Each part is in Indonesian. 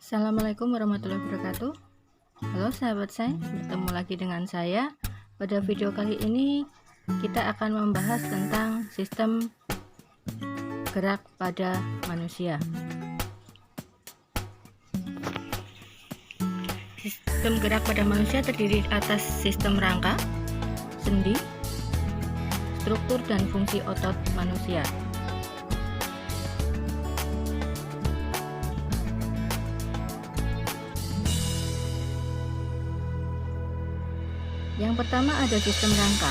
Assalamualaikum warahmatullahi wabarakatuh. Halo sahabat sains, bertemu lagi dengan saya. Pada video kali ini kita akan membahas tentang sistem gerak pada manusia. Sistem gerak pada manusia terdiri atas sistem rangka, sendi, struktur dan fungsi otot manusia. Yang pertama ada sistem rangka.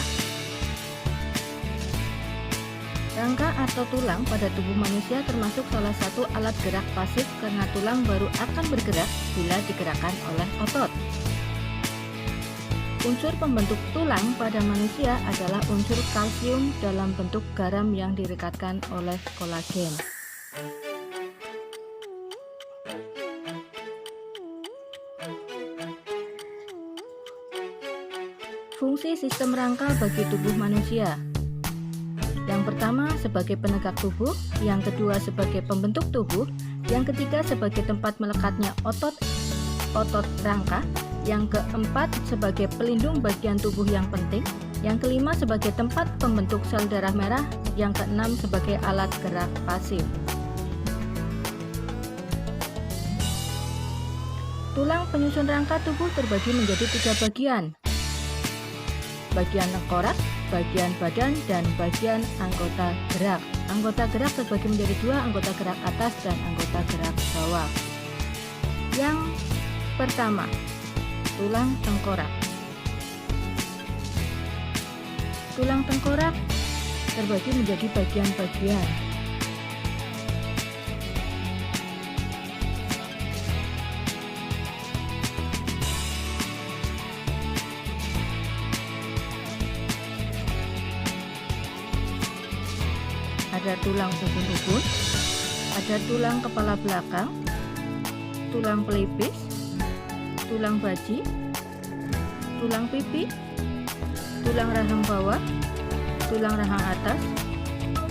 Rangka atau tulang pada tubuh manusia termasuk salah satu alat gerak pasif karena tulang baru akan bergerak bila digerakkan oleh otot. Unsur pembentuk tulang pada manusia adalah unsur kalsium dalam bentuk garam yang direkatkan oleh kolagen. Fungsi sistem rangka bagi tubuh manusia. Yang pertama sebagai penegak tubuh, yang kedua sebagai pembentuk tubuh, yang ketiga sebagai tempat melekatnya otot rangka, yang keempat sebagai pelindung bagian tubuh yang penting, yang kelima sebagai tempat pembentuk sel darah merah, yang keenam sebagai alat gerak pasif. Tulang penyusun rangka tubuh terbagi menjadi 3 bagian. Bagian tengkorak, bagian badan, dan bagian anggota gerak. Anggota gerak terbagi menjadi 2, anggota gerak atas dan anggota gerak bawah. Yang pertama, tulang tengkorak. Tulang tengkorak terbagi menjadi bagian-bagian. Ada tulang ubun-ubun, ada tulang kepala belakang, tulang pelipis, tulang baji, tulang pipi, tulang rahang bawah, tulang rahang atas,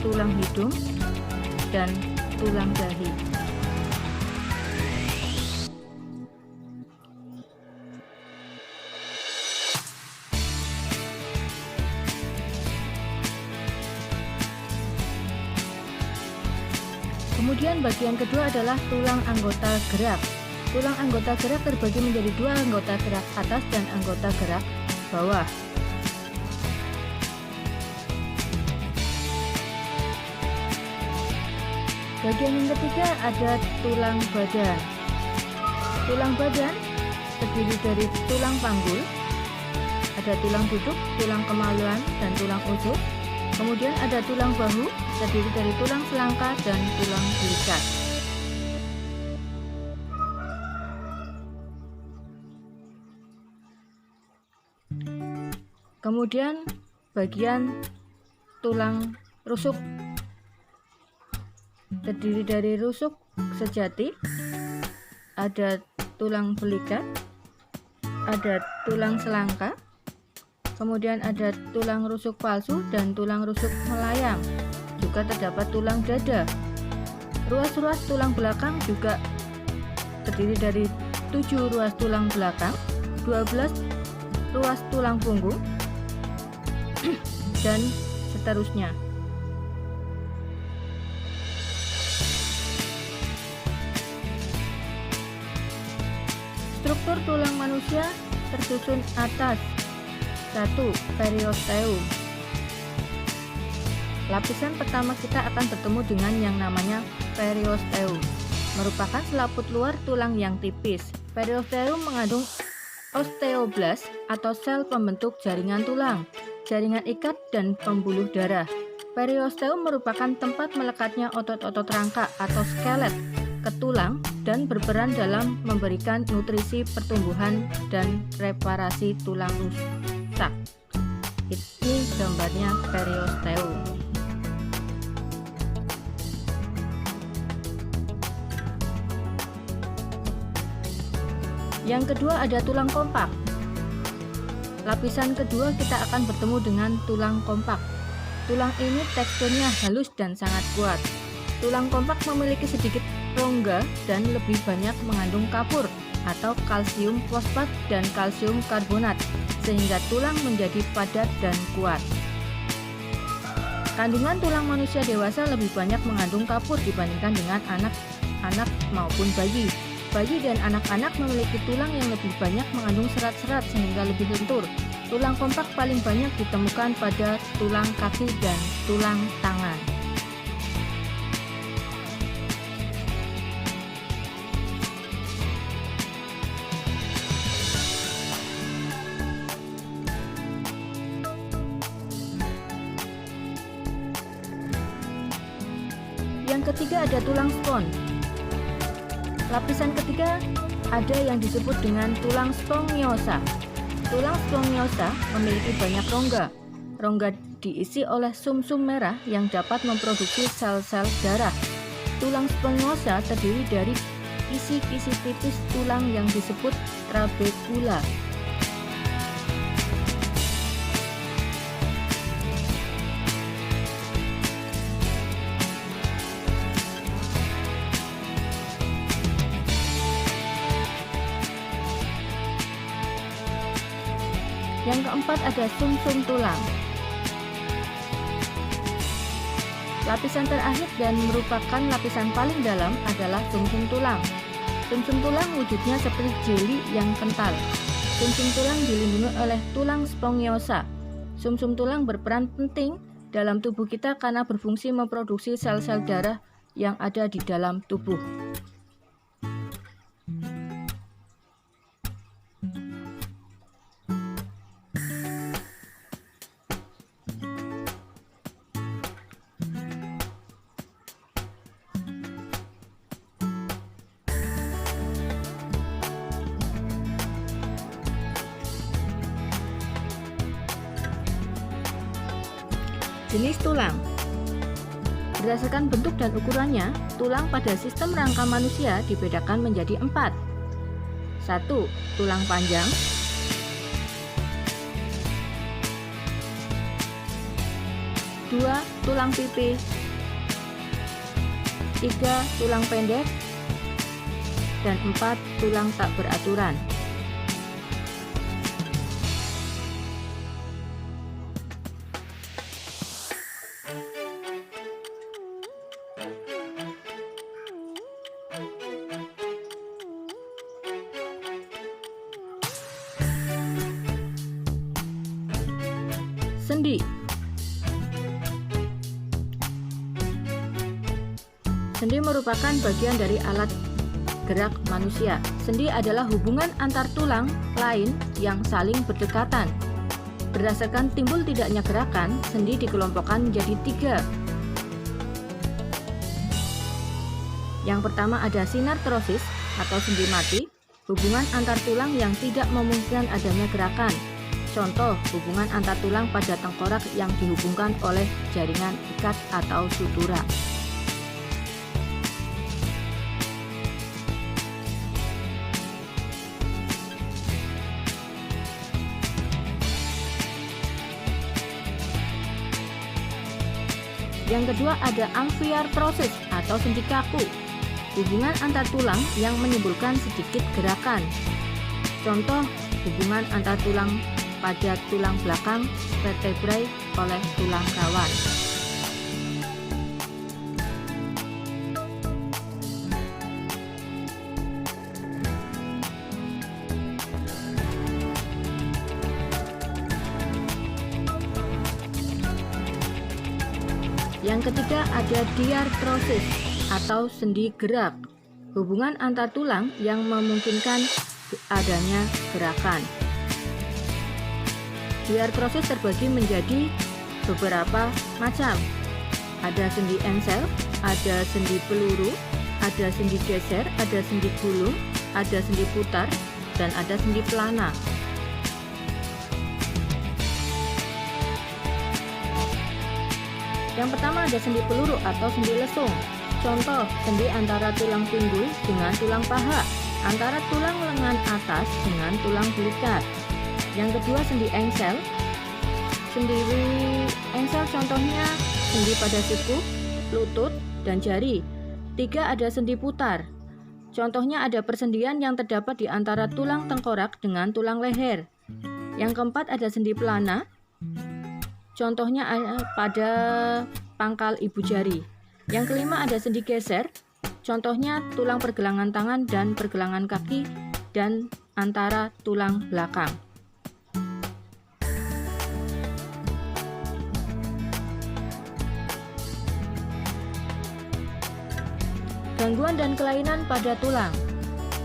tulang hidung, dan tulang dahi. Kemudian bagian kedua adalah tulang anggota gerak. Tulang anggota gerak terbagi menjadi 2, anggota gerak atas dan anggota gerak bawah. Bagian yang ketiga ada tulang badan. Tulang badan terdiri dari tulang panggul, ada tulang duduk, tulang kemaluan, dan tulang usus. Kemudian ada tulang bahu, terdiri dari tulang selangka dan tulang belikat. Kemudian bagian tulang rusuk terdiri dari rusuk sejati, ada tulang belikat, ada tulang selangka, kemudian ada tulang rusuk palsu dan tulang rusuk melayang. Juga terdapat tulang dada. Ruas-ruas tulang belakang juga terdiri dari 7 ruas tulang belakang, 12 ruas tulang punggung, dan seterusnya. Struktur tulang manusia tersusun atas. 1. Periosteum. Lapisan pertama kita akan bertemu dengan yang namanya periosteum, merupakan selaput luar tulang yang tipis. Periosteum mengandung osteoblast atau sel pembentuk jaringan tulang, jaringan ikat, dan pembuluh darah. Periosteum merupakan tempat melekatnya otot-otot rangka atau skelet ke tulang dan berperan dalam memberikan nutrisi pertumbuhan dan reparasi tulang rusak. Ini gambarnya periosteum. Yang kedua ada tulang kompak. Lapisan kedua kita akan bertemu dengan tulang kompak. Tulang ini teksturnya halus dan sangat kuat. Tulang kompak memiliki sedikit rongga dan lebih banyak mengandung kapur atau kalsium fosfat dan kalsium karbonat, sehingga tulang menjadi padat dan kuat. Kandungan tulang manusia dewasa lebih banyak mengandung kapur dibandingkan dengan anak-anak maupun bayi. Bayi dan anak-anak memiliki tulang yang lebih banyak mengandung serat-serat sehingga lebih lentur. Tulang kompak paling banyak ditemukan pada tulang kaki dan tulang tangan. Yang ketiga ada tulang spons. Lapisan ketiga ada yang disebut dengan tulang spongiosa. Tulang spongiosa memiliki banyak rongga. Rongga diisi oleh sumsum merah yang dapat memproduksi sel-sel darah. Tulang spongiosa terdiri dari kisi-kisi tipis tulang yang disebut trabekula. Yang keempat ada sumsum tulang. Lapisan terakhir dan merupakan lapisan paling dalam adalah sumsum tulang. Sumsum tulang wujudnya seperti jeli yang kental. Sumsum tulang dilindungi oleh tulang spongiosa. Sumsum tulang berperan penting dalam tubuh kita karena berfungsi memproduksi sel-sel darah yang ada di dalam tubuh. Jenis tulang. Berdasarkan bentuk dan ukurannya, tulang pada sistem rangka manusia dibedakan menjadi 4. 1. Tulang panjang. 2. Tulang pipih. 3. Tulang pendek. Dan 4. Tulang tak beraturan. Sendi. Sendi merupakan bagian dari alat gerak manusia. Sendi adalah hubungan antar tulang lain yang saling berdekatan. Berdasarkan timbul tidaknya gerakan, sendi dikelompokkan menjadi 3. Yang pertama ada sinartrosis atau sendi mati, hubungan antar tulang yang tidak memungkinkan adanya gerakan. Contoh, hubungan antar tulang pada tengkorak yang dihubungkan oleh jaringan ikat atau sutura. Yang kedua ada amfiartrosis atau sendi kaku, hubungan antar tulang yang menimbulkan sedikit gerakan. Contoh, hubungan antar tulang pada tulang belakang vertebrae oleh tulang rawan. Yang ketiga ada diartrosis atau sendi gerak, hubungan antar tulang yang memungkinkan adanya gerakan. Diartrosis terbagi menjadi beberapa macam. Ada sendi engsel, ada sendi peluru, ada sendi geser, ada sendi gulung, ada sendi putar, dan ada sendi pelana. Yang pertama ada sendi peluru atau sendi lesung. Contoh, sendi antara tulang pinggul dengan tulang paha, antara tulang lengan atas dengan tulang belikat. Yang kedua sendi engsel. Sendi engsel contohnya sendi pada siku, lutut, dan jari. 3. Ada sendi putar. Contohnya ada persendian yang terdapat di antara tulang tengkorak dengan tulang leher. Yang keempat ada sendi pelana. Contohnya pada pangkal ibu jari. Yang kelima ada sendi geser. Contohnya tulang pergelangan tangan dan pergelangan kaki dan antara tulang belakang. Gangguan dan kelainan pada tulang.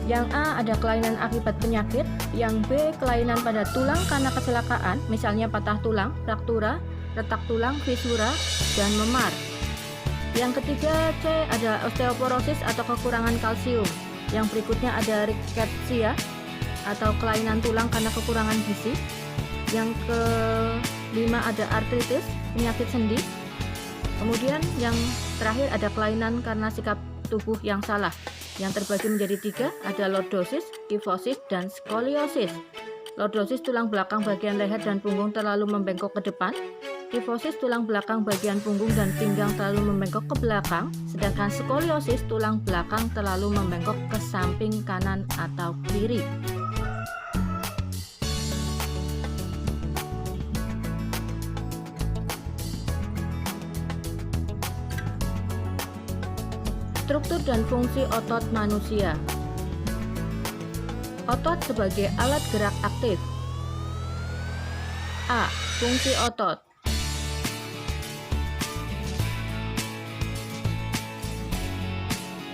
Yang A ada kelainan akibat penyakit, yang B kelainan pada tulang karena kecelakaan, misalnya patah tulang, fraktura, retak tulang, fisura, dan memar. Yang ketiga C ada osteoporosis atau kekurangan kalsium. Yang berikutnya ada rickettsia atau kelainan tulang karena kekurangan gizi. Yang kelima ada artritis, penyakit sendi. Kemudian yang terakhir ada kelainan karena sikap tubuh yang salah, yang terbagi menjadi 3, ada lordosis, kifosis, dan skoliosis. Lordosis tulang belakang bagian leher dan punggung terlalu membengkok ke depan. Kifosis tulang belakang bagian punggung dan pinggang terlalu membengkok ke belakang, sedangkan skoliosis tulang belakang terlalu membengkok ke samping kanan atau kiri. Struktur dan fungsi otot manusia. Otot sebagai alat gerak aktif. A. Fungsi otot.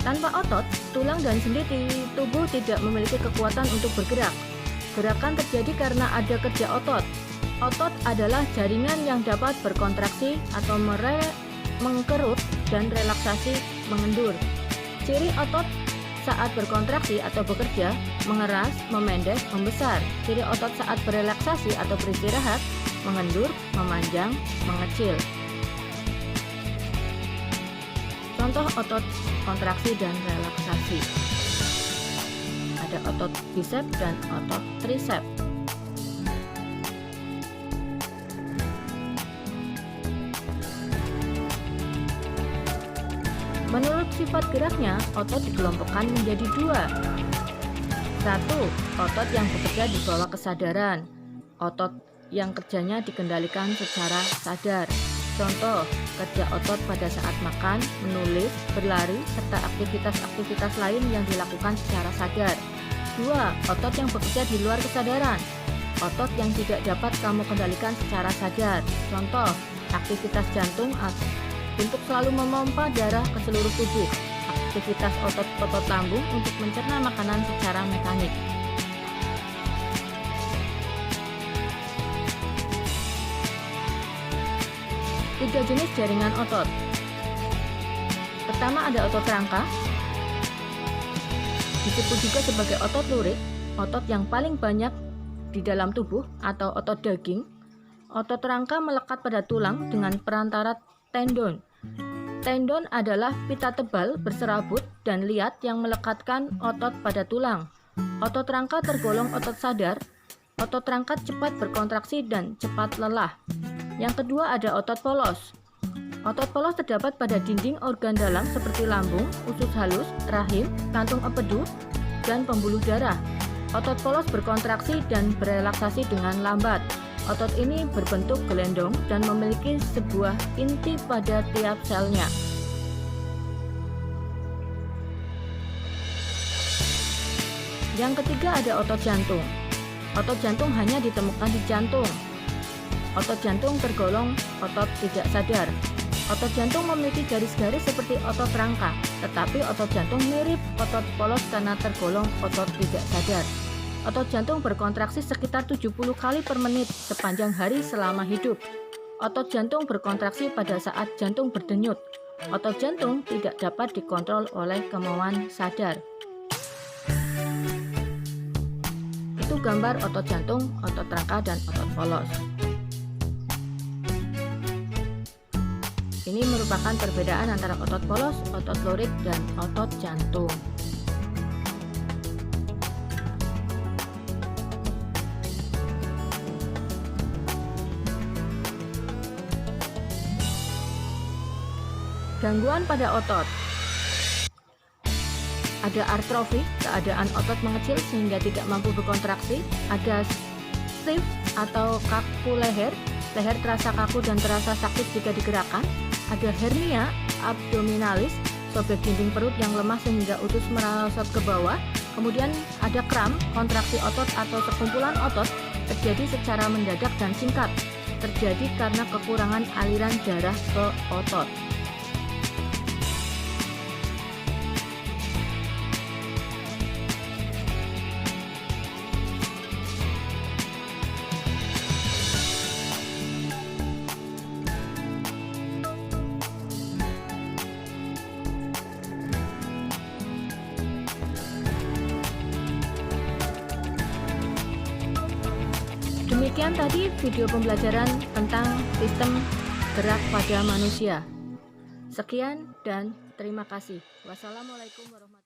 Tanpa otot, tulang dan sendi di tubuh tidak memiliki kekuatan untuk bergerak. Gerakan terjadi karena ada kerja otot. Otot adalah jaringan yang dapat berkontraksi atau mengkerut dan relaksasi mengendur. Ciri otot saat berkontraksi atau bekerja, mengeras, memendek, membesar. Ciri otot saat berelaksasi atau beristirahat, mengendur, memanjang, mengecil. Contoh otot kontraksi dan relaksasi. Ada otot bisep dan otot trisep. Menurut sifat geraknya, otot dikelompokkan menjadi 2. 1. Otot yang bekerja di bawah kesadaran. Otot yang kerjanya dikendalikan secara sadar. Contoh, kerja otot pada saat makan, menulis, berlari, serta aktivitas-aktivitas lain yang dilakukan secara sadar. 2. Otot yang bekerja di luar kesadaran. Otot yang tidak dapat kamu kendalikan secara sadar. Contoh, aktivitas jantung untuk selalu memompa darah ke seluruh tubuh. Aktivitas otot lambung untuk mencerna makanan secara mekanik. Tiga jenis jaringan otot. Pertama ada otot rangka, disebut juga sebagai otot lurik, otot yang paling banyak di dalam tubuh atau otot daging. Otot rangka melekat pada tulang dengan perantara tendon. Tendon adalah pita tebal berserabut dan liat yang melekatkan otot pada tulang. Otot rangka tergolong otot sadar. Otot rangka cepat berkontraksi dan cepat lelah. Yang kedua ada otot polos. Otot polos terdapat pada dinding organ dalam seperti lambung, usus halus, rahim, kantung empedu, dan pembuluh darah. Otot polos berkontraksi dan berelaksasi dengan lambat. Otot ini berbentuk gelendong dan memiliki sebuah inti pada tiap selnya. Yang ketiga ada otot jantung. Otot jantung hanya ditemukan di jantung. Otot jantung tergolong otot tidak sadar. Otot jantung memiliki garis-garis seperti otot rangka, tetapi otot jantung mirip otot polos karena tergolong otot tidak sadar. Otot jantung berkontraksi sekitar 70 kali per menit sepanjang hari selama hidup. Otot jantung berkontraksi pada saat jantung berdenyut. Otot jantung tidak dapat dikontrol oleh kemauan sadar. Itu gambar otot jantung, otot rangka, dan otot polos. Ini merupakan perbedaan antara otot polos, otot lurik, dan otot jantung. Gangguan pada otot. Ada artrofi, keadaan otot mengecil sehingga tidak mampu berkontraksi. Ada stiff atau kaku leher, leher terasa kaku dan terasa sakit jika digerakkan. Ada hernia abdominalis, sobek dinding perut yang lemah sehingga usus merosot ke bawah. Kemudian ada kram, kontraksi otot atau sekumpulan otot terjadi secara mendadak dan singkat, terjadi karena kekurangan aliran darah ke otot. Demikian tadi video pembelajaran tentang sistem gerak pada manusia. Sekian dan terima kasih. Wassalamualaikum warahmatullahi wabarakatuh.